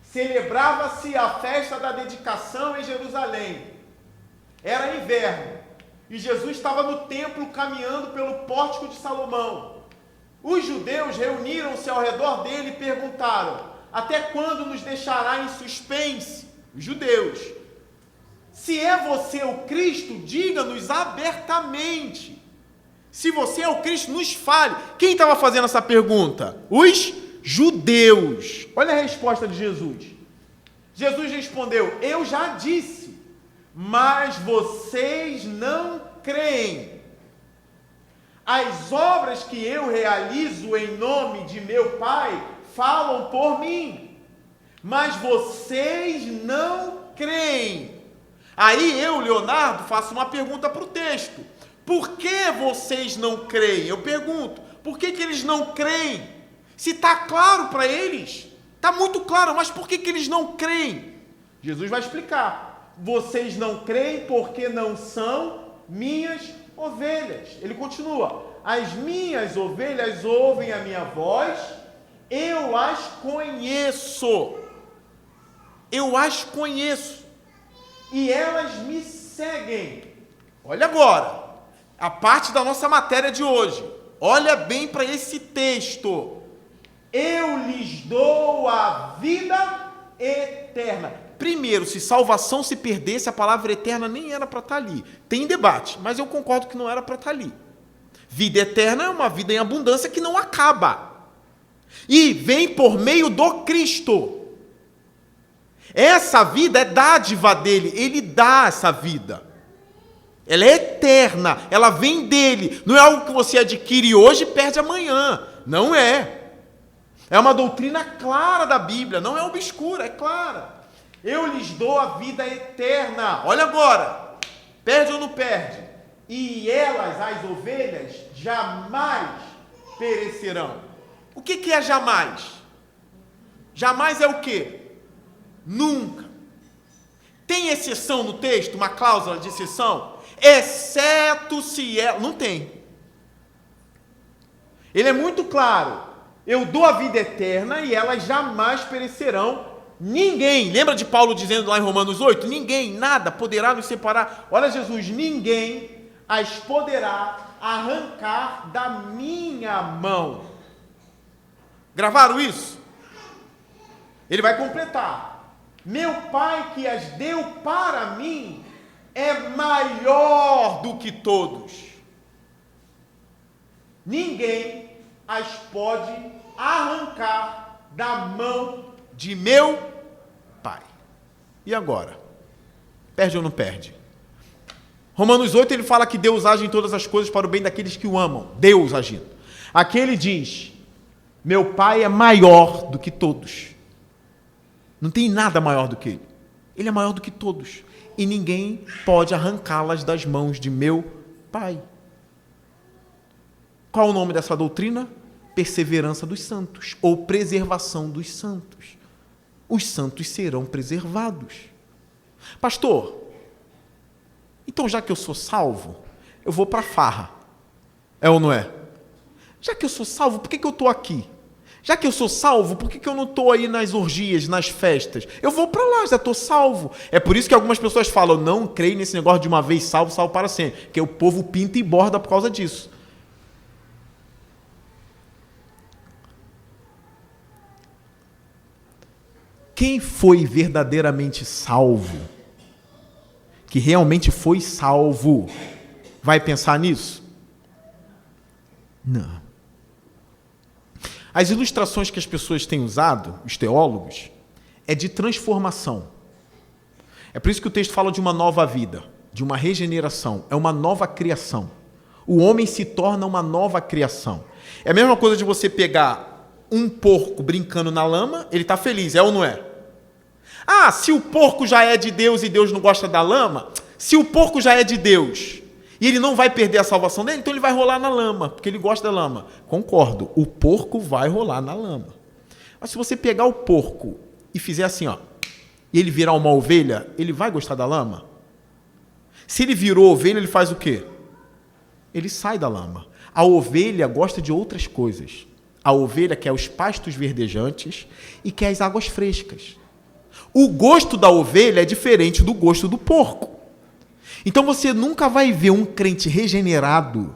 Celebrava-se a festa da dedicação em Jerusalém. Era inverno. E Jesus estava no templo caminhando pelo pórtico de Salomão. Os judeus reuniram-se ao redor dele e perguntaram: até quando nos deixará em suspense? Os judeus. Se é você o Cristo, diga-nos abertamente. Se você é o Cristo, nos fale. Quem estava fazendo essa pergunta? Os judeus. Olha a resposta de Jesus. Jesus respondeu: eu já disse, mas vocês não creem. As obras que eu realizo em nome de meu Pai falam por mim, mas vocês não creem. Aí eu, Leonardo, faço uma pergunta para o texto. Por que vocês não creem? Eu pergunto, por que eles não creem? Se está claro para eles, está muito claro, mas por que eles não creem? Jesus vai explicar. Vocês não creem porque não são minhas ovelhas. Ele continua: as minhas ovelhas ouvem a minha voz, eu as conheço. Eu as conheço. E elas me seguem. Olha agora, a parte da nossa matéria de hoje. Olha bem para esse texto. Eu lhes dou a vida eterna. Primeiro, se salvação se perdesse, a palavra eterna nem era para estar ali. Tem debate, mas eu concordo que não era para estar ali. Vida eterna é uma vida em abundância que não acaba. E vem por meio do Cristo. Essa vida é dádiva dele, ele dá essa vida. Ela é eterna, ela vem dele. Não é algo que você adquire hoje e perde amanhã. Não é. É uma doutrina clara da Bíblia, não é obscura, é clara. Eu lhes dou a vida eterna. Olha agora, perde ou não perde? E elas, as ovelhas, jamais perecerão. O que é jamais? Jamais é o quê? Nunca. Tem exceção no texto, uma cláusula de exceção? Exceto se ela... Não tem. Ele é muito claro. Eu dou a vida eterna e elas jamais perecerão. Ninguém, lembra de Paulo dizendo lá em Romanos 8? Ninguém, nada poderá nos separar. Olha Jesus, ninguém as poderá arrancar da minha mão. Gravaram isso? Ele vai completar. Meu Pai que as deu para mim é maior do que todos. Ninguém as pode arrancar da mão de meu Pai. E agora? Perde ou não perde? Romanos 8, ele fala que Deus age em todas as coisas para o bem daqueles que o amam. Deus agindo. Aqui ele diz, meu Pai é maior do que todos. Não tem nada maior do que ele. Ele é maior do que todos. E ninguém pode arrancá-las das mãos de meu Pai. Qual o nome dessa doutrina? Perseverança dos santos, ou preservação dos santos. Os santos serão preservados. Pastor, então já que eu sou salvo, eu vou para a farra. É ou não é? Já que eu sou salvo, por que eu estou aqui? Já que eu sou salvo, por que eu não estou aí nas orgias, nas festas? Eu vou para lá, já estou salvo. É por isso que algumas pessoas falam, não creio nesse negócio de uma vez salvo, salvo para sempre. Porque o povo pinta e borda por causa disso. Quem foi verdadeiramente salvo, que realmente foi salvo, vai pensar nisso? Não. As ilustrações que as pessoas têm usado, os teólogos, é de transformação. É por isso que o texto fala de uma nova vida, de uma regeneração, é uma nova criação. O homem se torna uma nova criação. É a mesma coisa de você pegar um porco brincando na lama, ele está feliz, é ou não é? Ah, se o porco já é de Deus e Deus não gosta da lama, se o porco já é de Deus e ele não vai perder a salvação dele, então ele vai rolar na lama, porque ele gosta da lama. Concordo, o porco vai rolar na lama. Mas se você pegar o porco e fizer assim, ó, e ele virar uma ovelha, ele vai gostar da lama? Se ele virou ovelha, ele faz o quê? Ele sai da lama. A ovelha gosta de outras coisas. A ovelha quer os pastos verdejantes e quer as águas frescas. O gosto da ovelha é diferente do gosto do porco. Então você nunca vai ver um crente regenerado,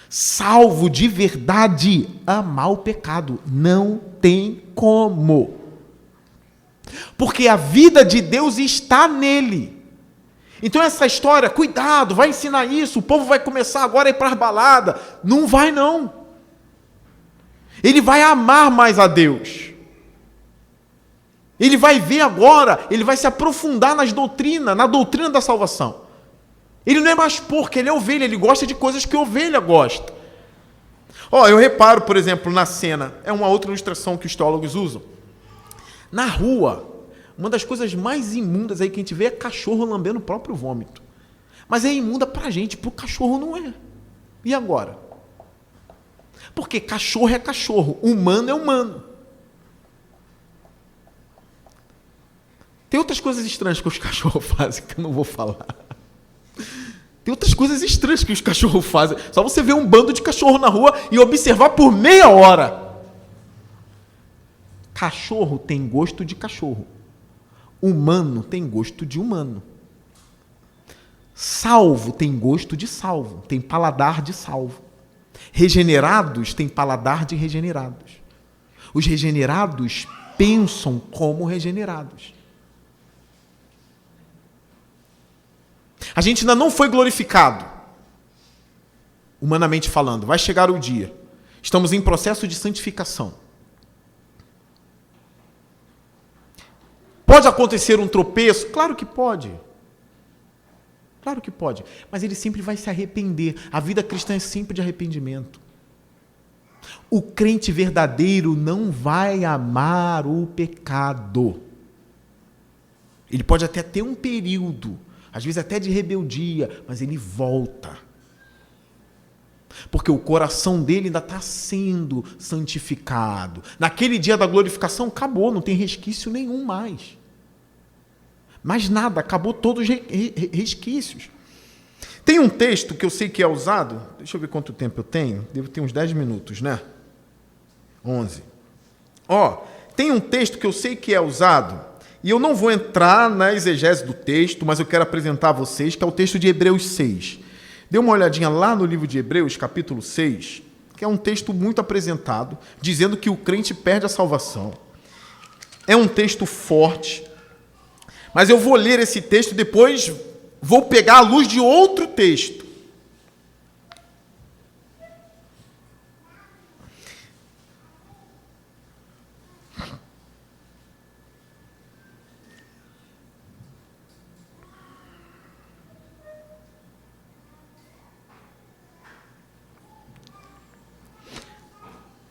salvo de verdade, amar o pecado. Não tem como. Porque a vida de Deus está nele. Então essa história, cuidado, vai ensinar isso, o povo vai começar agora a ir para as baladas. Não vai não. Ele vai amar mais a Deus. Ele vai ver agora, ele vai se aprofundar nas doutrinas, na doutrina da salvação. Ele não é mais porco, ele é ovelha, ele gosta de coisas que ovelha gosta. Eu reparo, por exemplo, na cena, é uma outra ilustração que os teólogos usam. Na rua, uma das coisas mais imundas aí que a gente vê é cachorro lambendo o próprio vômito. Mas é imunda pra gente, pro cachorro não é. E agora? Porque cachorro é cachorro, humano é humano. Tem outras coisas estranhas que os cachorros fazem que eu não vou falar. Tem outras coisas estranhas que os cachorros fazem. Só você ver um bando de cachorro na rua e observar por meia hora. Cachorro tem gosto de cachorro. Humano tem gosto de humano. Salvo tem gosto de salvo. Tem paladar de salvo. Regenerados têm paladar de regenerados. Os regenerados pensam como regenerados. A gente ainda não foi glorificado, humanamente falando. Vai chegar o dia. Estamos em processo de santificação. Pode acontecer um tropeço? Claro que pode. Claro que pode. Mas ele sempre vai se arrepender. A vida cristã é sempre de arrependimento. O crente verdadeiro não vai amar o pecado. Ele pode até ter um período, às vezes até de rebeldia, mas ele volta. Porque o coração dele ainda está sendo santificado. Naquele dia da glorificação, acabou, não tem resquício nenhum mais. Mais nada, acabou todos os resquícios. Tem um texto que eu sei que é usado, deixa eu ver quanto tempo eu tenho, devo ter uns 10 minutos, né? 11. Tem um texto que eu sei que é usado, e eu não vou entrar na exegese do texto, mas eu quero apresentar a vocês, que é o texto de Hebreus 6. Dê uma olhadinha lá no livro de Hebreus, capítulo 6, que é um texto muito apresentado, dizendo que o crente perde a salvação. É um texto forte, mas eu vou ler esse texto e depois vou pegar a luz de outro texto.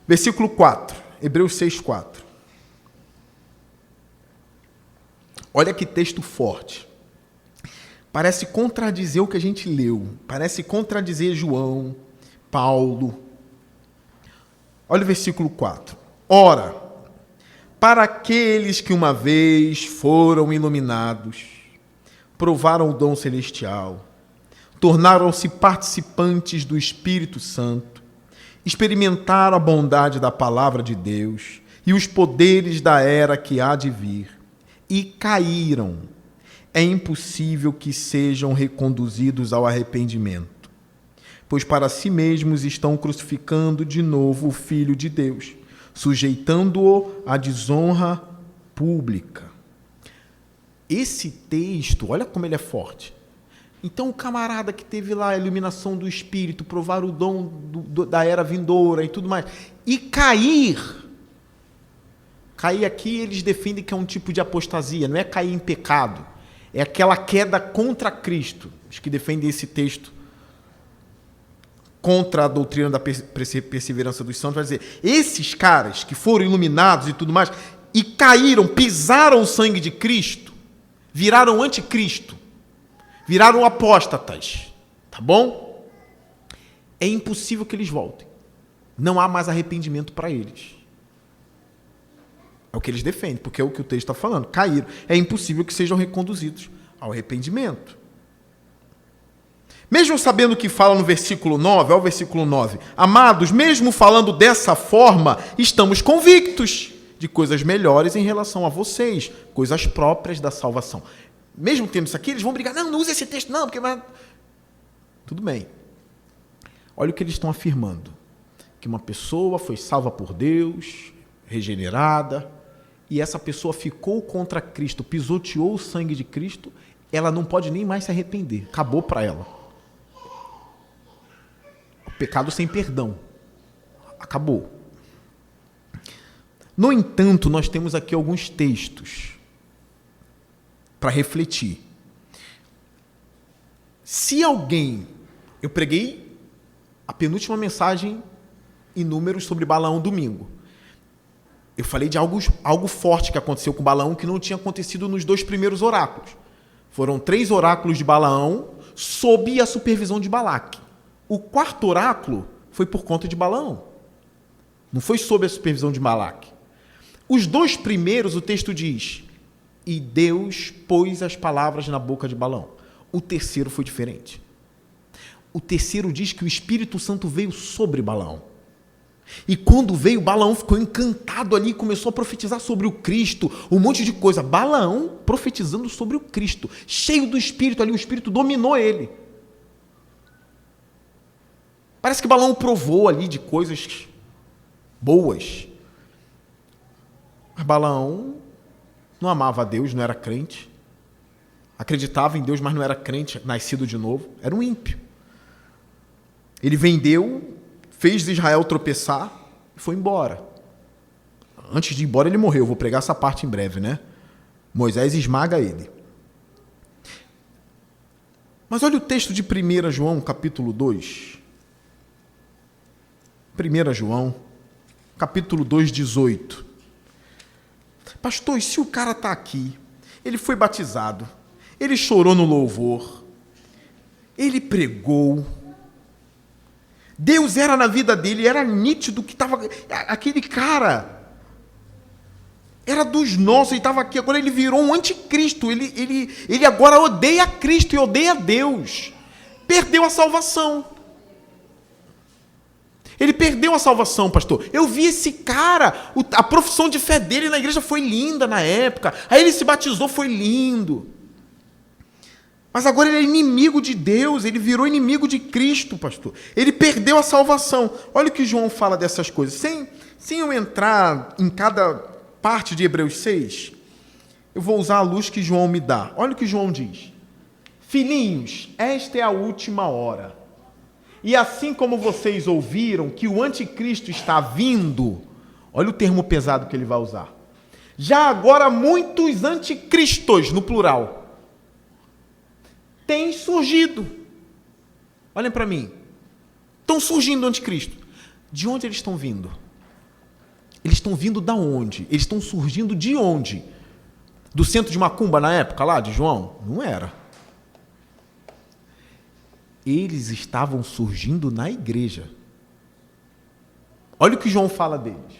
Versículo 4, Hebreus 6, 4. Olha que texto forte. Parece contradizer o que a gente leu. Parece contradizer João, Paulo. Olha o versículo 4. Ora, para aqueles que uma vez foram iluminados, provaram o dom celestial, tornaram-se participantes do Espírito Santo, experimentaram a bondade da palavra de Deus e os poderes da era que há de vir, e caíram, é impossível que sejam reconduzidos ao arrependimento, pois para si mesmos estão crucificando de novo o Filho de Deus, sujeitando-o à desonra pública. Esse texto, olha como ele é forte. Então, o camarada que teve lá a iluminação do Espírito, provar o dom da era vindoura e tudo mais, e cair aqui eles defendem que é um tipo de apostasia, não é cair em pecado, é aquela queda contra Cristo. Os que defendem esse texto contra a doutrina da perseverança dos santos, vai dizer, esses caras que foram iluminados e tudo mais, e caíram, pisaram o sangue de Cristo, viraram anticristo, viraram apóstatas, tá bom? É impossível que eles voltem. Não há mais arrependimento para eles. É o que eles defendem, porque é o que o texto está falando. Caíram. É impossível que sejam reconduzidos ao arrependimento. Mesmo sabendo o que fala no versículo 9, ao versículo 9, amados, mesmo falando dessa forma, estamos convictos de coisas melhores em relação a vocês, coisas próprias da salvação. Mesmo tendo isso aqui, eles vão brigar. Não use esse texto, não, porque... Tudo bem. Olha o que eles estão afirmando. Que uma pessoa foi salva por Deus, regenerada, e essa pessoa ficou contra Cristo, pisoteou o sangue de Cristo, ela não pode nem mais se arrepender. Acabou para ela. O pecado sem perdão. Acabou. No entanto, nós temos aqui alguns textos para refletir. Se alguém... Eu preguei a penúltima mensagem em Números sobre Balaão domingo. Eu falei de algo forte que aconteceu com Balaão que não tinha acontecido nos 2 primeiros oráculos. Foram 3 oráculos de Balaão sob a supervisão de Balaque. O 4º oráculo foi por conta de Balaão. Não foi sob a supervisão de Balaque. Os 2 primeiros, o texto diz... E Deus pôs as palavras na boca de Balaão. O 3º foi diferente. O 3º diz que o Espírito Santo veio sobre Balaão. E quando veio, Balaão ficou encantado ali e começou a profetizar sobre o Cristo, um monte de coisa. Balaão profetizando sobre o Cristo, cheio do Espírito ali, o Espírito dominou ele. Parece que Balaão provou ali de coisas boas. Mas Balaão não amava a Deus, não era crente. Acreditava em Deus, mas não era crente, nascido de novo. Era um ímpio. Ele vendeu, fez Israel tropeçar e foi embora. Antes de ir embora, ele morreu. Vou pregar essa parte em breve, né? Moisés esmaga ele. Mas olha o texto de 1 João, capítulo 2. 1 João, capítulo 2, 18. Pastor, e se o cara está aqui, ele foi batizado, ele chorou no louvor, ele pregou, Deus era na vida dele, era nítido que estava, aquele cara era dos nossos, ele estava aqui, agora ele virou um anticristo, ele agora odeia Cristo e odeia Deus, perdeu a salvação. Ele perdeu a salvação, pastor. Eu vi esse cara, a profissão de fé dele na igreja foi linda na época, aí ele se batizou, foi lindo. Mas agora ele é inimigo de Deus, ele virou inimigo de Cristo, pastor. Ele perdeu a salvação. Olha o que João fala dessas coisas. Sem eu entrar em cada parte de Hebreus 6, eu vou usar a luz que João me dá. Olha o que João diz. Filhinhos, esta é a última hora. E assim como vocês ouviram que o anticristo está vindo, olha o termo pesado que ele vai usar. Já agora muitos anticristos, no plural, têm surgido. Olhem para mim. Estão surgindo anticristo. De onde eles estão vindo? Eles estão vindo da onde? Eles estão surgindo de onde? Do centro de Macumba na época lá de João? Não era. Eles estavam surgindo na igreja. Olha o que João fala deles.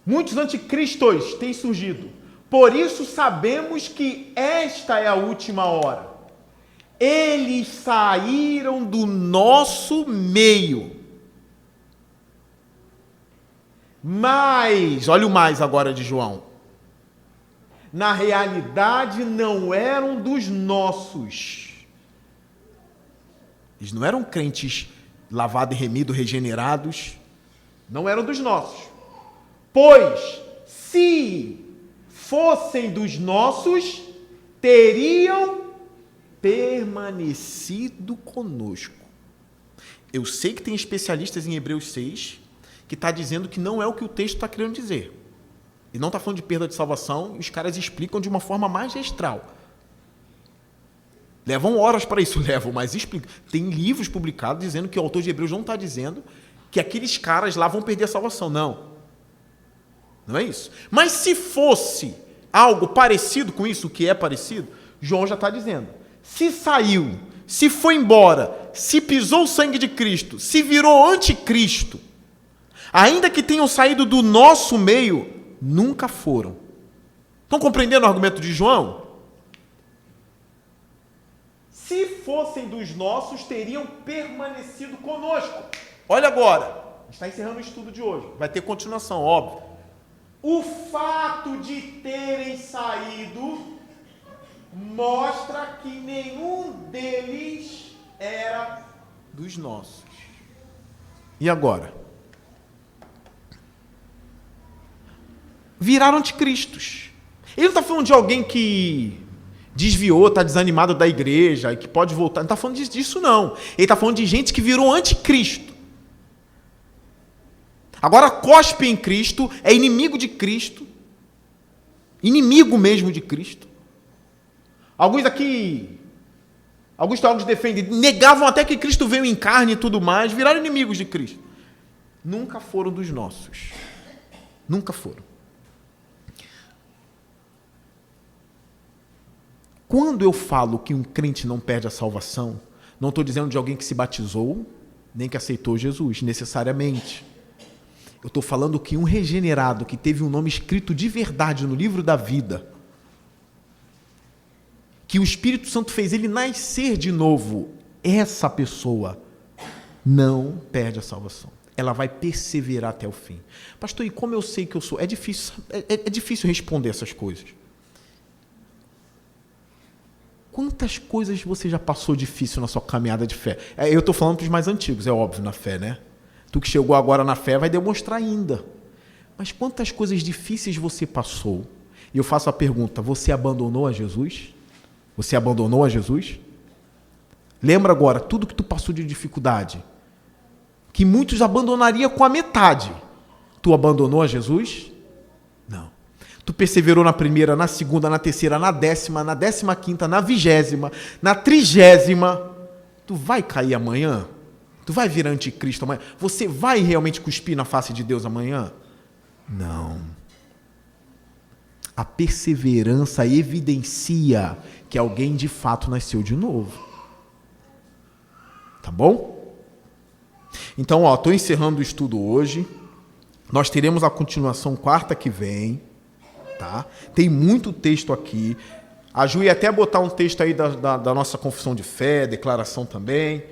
Muitos anticristos têm surgido. Por isso sabemos que esta é a última hora. Eles saíram do nosso meio. Mas, olha o mais agora de João. Na realidade, não eram dos nossos. Eles não eram crentes lavados e remidos, regenerados. Não eram dos nossos. Pois, se fossem dos nossos, teriam permanecido conosco. Eu sei que tem especialistas em Hebreus 6 que está dizendo que não é o que o texto está querendo dizer. E não está falando de perda de salvação, e os caras explicam de uma forma magistral. Levam horas para isso, mas explicam. Tem livros publicados dizendo que o autor de Hebreus não está dizendo que aqueles caras lá vão perder a salvação. Não. Não é isso. Mas se fosse algo parecido com isso, o que é parecido, João já está dizendo. Se saiu, se foi embora, se pisou o sangue de Cristo, se virou anticristo, ainda que tenham saído do nosso meio, nunca foram. Estão compreendendo o argumento de João? Se fossem dos nossos, teriam permanecido conosco. Olha agora, a gente está encerrando o estudo de hoje. Vai ter continuação, óbvio. O fato de terem saído mostra que nenhum deles era dos nossos. E agora? Viraram anticristos. Ele não está falando de alguém que desviou, está desanimado da igreja e que pode voltar. Não está falando disso, não. Ele está falando de gente que virou anticristo. Agora cospe em Cristo, é inimigo de Cristo. Inimigo mesmo de Cristo. Alguns teólogos defendem, negavam até que Cristo veio em carne e tudo mais, viraram inimigos de Cristo. Nunca foram dos nossos. Nunca foram. Quando eu falo que um crente não perde a salvação, não estou dizendo de alguém que se batizou, nem que aceitou Jesus, necessariamente. Eu estou falando que um regenerado, que teve um nome escrito de verdade no livro da vida, que o Espírito Santo fez ele nascer de novo, essa pessoa não perde a salvação. Ela vai perseverar até o fim. Pastor, e como eu sei que eu sou? É difícil responder essas coisas. Quantas coisas você já passou difícil na sua caminhada de fé? Eu estou falando para os mais antigos, é óbvio, na fé, né? Tu que chegou agora na fé vai demonstrar ainda. Mas quantas coisas difíceis você passou? E eu faço a pergunta, você abandonou a Jesus? Você abandonou a Jesus? Lembra agora, tudo que tu passou de dificuldade, que muitos abandonariam com a metade. Tu abandonou a Jesus? Não. Tu perseverou na primeira, na segunda, na terceira, na 15ª, na 20ª, na 30ª. Tu vai cair amanhã? Tu vai virar anticristo amanhã? Você vai realmente cuspir na face de Deus amanhã? Não. A perseverança evidencia que alguém de fato nasceu de novo. Tá bom? Então, estou encerrando o estudo hoje. Nós teremos a continuação quarta que vem. Tá? Tem muito texto aqui. A Ju ia até botar um texto aí da nossa confissão de fé, declaração também,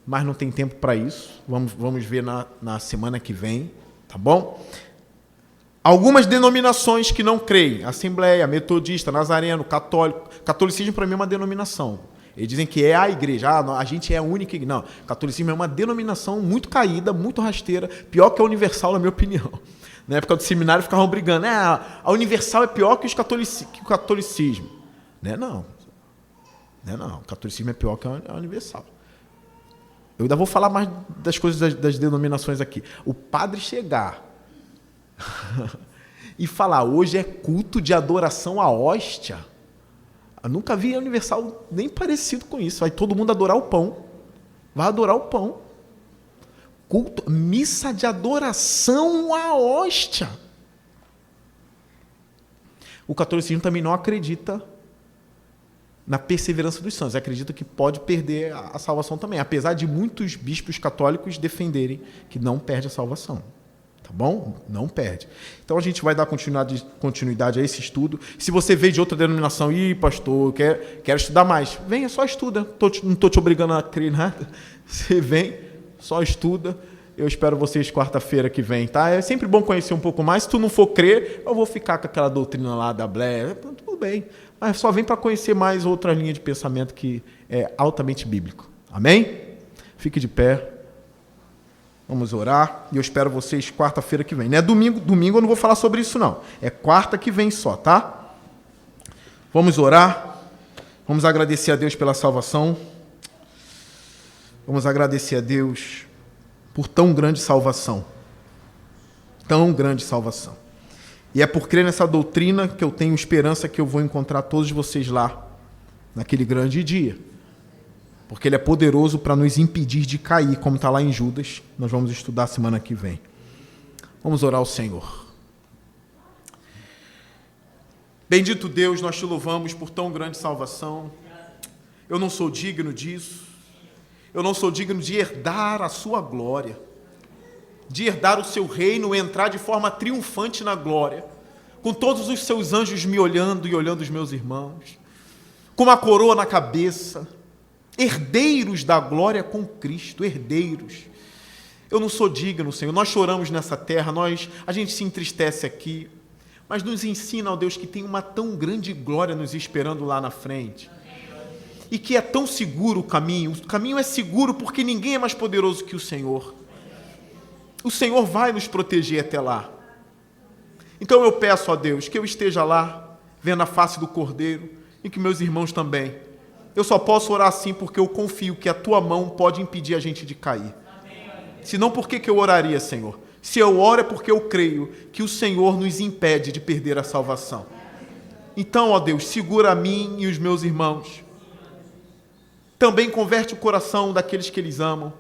mas não tem tempo para isso. Vamos ver na semana que vem, tá bom? Algumas denominações que não creem, Assembleia, Metodista, Nazareno, Católico. Catolicismo para mim é uma denominação. Eles dizem que é a igreja, a gente é a única igreja. Não, catolicismo é uma denominação muito caída, muito rasteira, pior que a Universal, na minha opinião. Na época do seminário ficavam brigando. A Universal é pior que o catolicismo. Não. O catolicismo é pior que a Universal. Eu ainda vou falar mais das coisas das denominações aqui. O padre chegar e falar, hoje é culto de adoração à hóstia. Eu nunca vi a Universal nem parecido com isso. Vai todo mundo adorar o pão. Vai adorar o pão. Culto, missa de adoração à hóstia. O catolicismo também não acredita na perseverança dos santos. Acredita que pode perder a salvação também, apesar de muitos bispos católicos defenderem que não perde a salvação. Tá bom? Não perde. Então a gente vai dar continuidade a esse estudo. Se você veio de outra denominação, pastor, quero estudar mais, venha, só estuda. Não estou te obrigando a crer nada. Você vem, só estuda. Eu espero vocês quarta-feira que vem, tá? É sempre bom conhecer um pouco mais. Se tu não for crer, eu vou ficar com aquela doutrina lá da Blair. Tudo bem. Mas só vem para conhecer mais outra linha de pensamento que é altamente bíblico. Amém? Fique de pé. Vamos orar. E eu espero vocês quarta-feira que vem. Não é domingo. Domingo eu não vou falar sobre isso, não. É quarta que vem só, tá? Vamos orar. Vamos agradecer a Deus pela salvação. Vamos agradecer a Deus por tão grande salvação. Tão grande salvação. E é por crer nessa doutrina que eu tenho esperança que eu vou encontrar todos vocês lá, naquele grande dia. Porque Ele é poderoso para nos impedir de cair, como está lá em Judas. Nós vamos estudar semana que vem. Vamos orar ao Senhor. Bendito Deus, nós te louvamos por tão grande salvação. Eu não sou digno disso. Eu não sou digno de herdar a sua glória, de herdar o seu reino, entrar de forma triunfante na glória, com todos os seus anjos me olhando e olhando os meus irmãos, com uma coroa na cabeça, herdeiros da glória com Cristo, herdeiros. Eu não sou digno, Senhor. Nós choramos nessa terra, a gente se entristece aqui, mas nos ensina, ó Deus, que tem uma tão grande glória nos esperando lá na frente. E que é tão seguro o caminho é seguro porque ninguém é mais poderoso que o Senhor. O Senhor vai nos proteger até lá. Então eu peço a Deus que eu esteja lá, vendo a face do Cordeiro, e que meus irmãos também. Eu só posso orar assim porque eu confio que a tua mão pode impedir a gente de cair. Senão, por que eu oraria, Senhor? Se eu oro é porque eu creio que o Senhor nos impede de perder a salvação. Então, ó Deus, segura a mim e os meus irmãos. Também converte o coração daqueles que eles amam,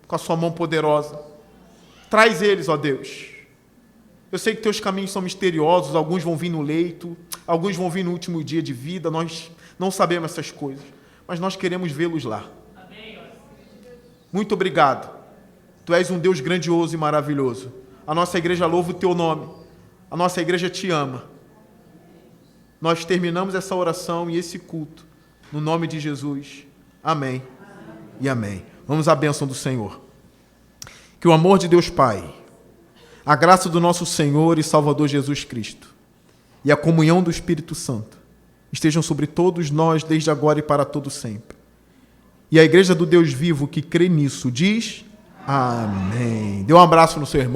com a sua mão poderosa. Traz eles, ó Deus. Eu sei que teus caminhos são misteriosos, alguns vão vir no leito, alguns vão vir no último dia de vida, nós não sabemos essas coisas, mas nós queremos vê-los lá. Muito obrigado. Tu és um Deus grandioso e maravilhoso. A nossa igreja louva o teu nome. A nossa igreja te ama. Nós terminamos essa oração e esse culto no nome de Jesus. Amém e amém. Vamos à bênção do Senhor. Que o amor de Deus Pai, a graça do nosso Senhor e Salvador Jesus Cristo e a comunhão do Espírito Santo estejam sobre todos nós desde agora e para todo sempre. E a igreja do Deus vivo que crê nisso diz amém. Dê um abraço no seu irmão.